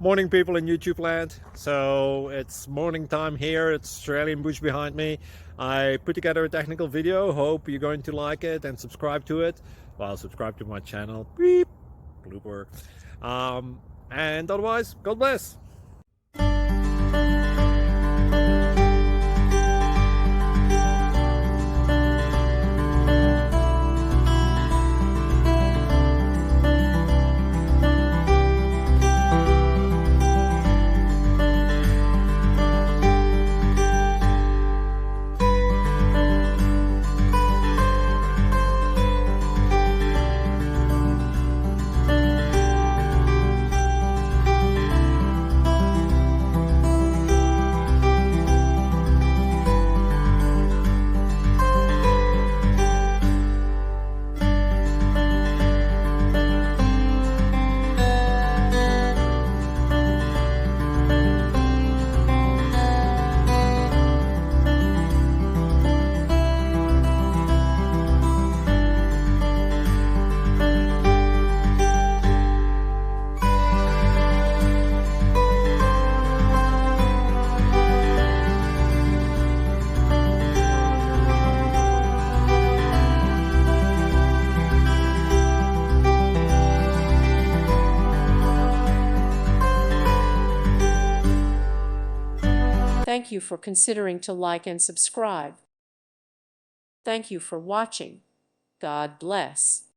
Morning, people in YouTube land. So it's morning time here. It's Australian bush behind me. I put together a technical video. Hope you're going to like it and subscribe to it. Well, subscribe to my channel. Beep. Blooper. And otherwise, God bless. Thank you for considering to like and subscribe. Thank you for watching. God bless.